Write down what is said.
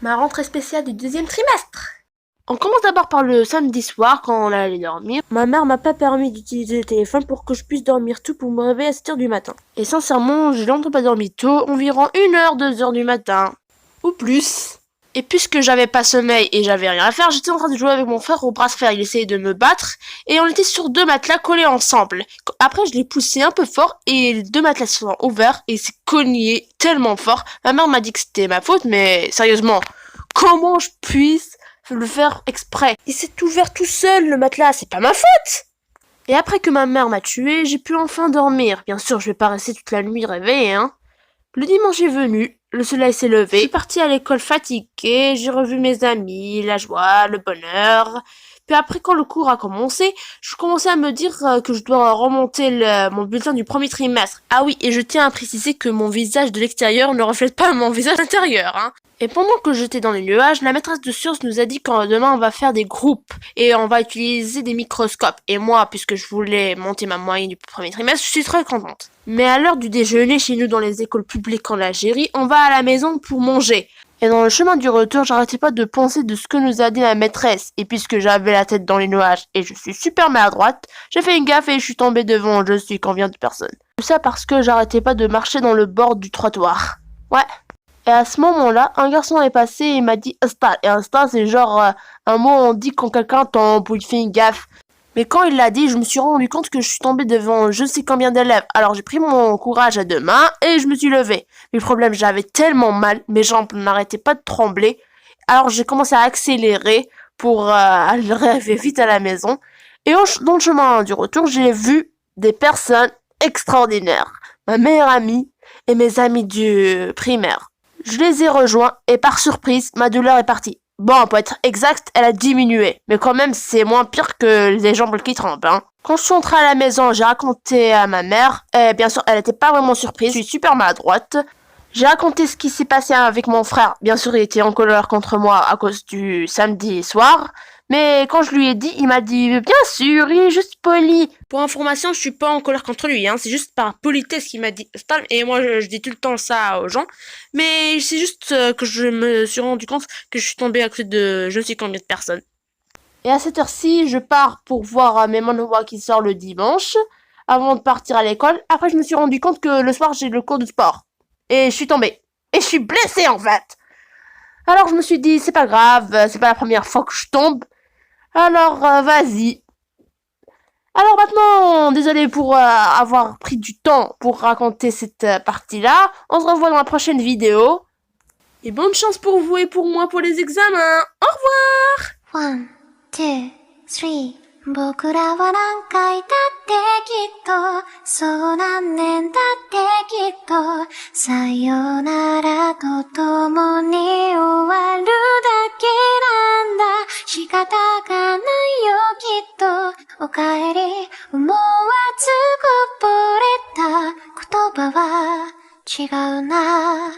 Ma rentrée spéciale du deuxième trimestre. On commence d'abord par le samedi soir quand on allait dormir. Ma mère m'a pas permis d'utiliser le téléphone pour que je puisse dormir tôt pour me réveiller à 7h du matin. Et sincèrement, j'ai longtemps pas dormi tôt, environ 1h, 2h du matin. Ou plus. Et puisque j'avais pas sommeil et j'avais rien à faire, j'étais en train de jouer avec mon frère au bras de fer. Il essayait de me battre et on était sur 2 matelas collés ensemble. Après, je l'ai poussé un peu fort et les 2 matelas sont ouverts et il s'est cogné tellement fort. Ma mère m'a dit que c'était ma faute, mais sérieusement, comment je puisse le faire exprès? Il s'est ouvert tout seul, le matelas, c'est pas ma faute! Et après que ma mère m'a tué, j'ai pu enfin dormir. Bien sûr, je vais pas rester toute la nuit réveillée, hein. Le dimanche est venu, le soleil s'est levé, je suis partie à l'école fatiguée, j'ai revu mes amis, la joie, le bonheur. Puis après, quand le cours a commencé, je commençais à me dire que je dois remonter mon bulletin du premier trimestre. Ah oui, et je tiens à préciser que mon visage de l'extérieur ne reflète pas mon visage intérieur, hein. Et pendant que j'étais dans les nuages, la maîtresse de sciences nous a dit que demain on va faire des groupes et on va utiliser des microscopes. Et moi, puisque je voulais monter ma moyenne du premier trimestre, je suis très contente. Mais à l'heure du déjeuner chez nous dans les écoles publiques en Algérie, on va à la maison pour manger. Et dans le chemin du retour, j'arrêtais pas de penser de ce que nous a dit la maîtresse. Et puisque j'avais la tête dans les nuages et je suis super maladroite, j'ai fait une gaffe et je suis tombée devant je suis combien de personnes. Tout ça parce que j'arrêtais pas de marcher dans le bord du trottoir. Ouais. Et à ce moment-là, un garçon est passé et m'a dit Insta. Et Insta, c'est genre un mot on dit quand quelqu'un tombe ou il fait une gaffe. Mais quand il l'a dit, je me suis rendu compte que je suis tombée devant je sais combien d'élèves. Alors j'ai pris mon courage à 2 mains et je me suis levée. Mais le problème, j'avais tellement mal, mes jambes n'arrêtaient pas de trembler. Alors j'ai commencé à accélérer pour arriver vite à la maison. Et dans le chemin du retour, j'ai vu des personnes extraordinaires. Ma meilleure amie et mes amis du primaire. Je les ai rejoints et par surprise, ma douleur est partie. Bon, pour être exact, elle a diminué. Mais quand même, c'est moins pire que les jambes qui trempent, hein. Quand je suis entrée à la maison, j'ai raconté à ma mère. Et bien sûr, elle était pas vraiment surprise. Je suis super maladroite. J'ai raconté ce qui s'est passé avec mon frère. Bien sûr, il était en colère contre moi à cause du samedi soir. Mais quand je lui ai dit, il m'a dit bien sûr, il est juste poli. Pour information, je suis pas en colère contre lui, hein. C'est juste par politesse qu'il m'a dit Stalm. Et moi, je dis tout le temps ça aux gens. Mais c'est juste que je me suis rendu compte que je suis tombée à côté de je ne sais combien de personnes. Et à cette heure-ci, je pars pour voir mes manhwa qui sort le dimanche, avant de partir à l'école. Après, je me suis rendu compte que le soir, j'ai le cours de sport. Et je suis tombée. Et je suis blessée, en fait. Alors, je me suis dit, c'est pas grave, c'est pas la première fois que je tombe. Alors, vas-y. Alors maintenant, désolé pour avoir pris du temps pour raconter cette partie-là. On se revoit dans la prochaine vidéo. Et bonne chance pour vous et pour moi pour les examens. Au revoir! 1, 2, 3僕らは何回だってきっとそう何年だってきっとさよならと共に終わるだけなんだ仕方がないよきっとおかえり思わずこぼれた言葉は違うな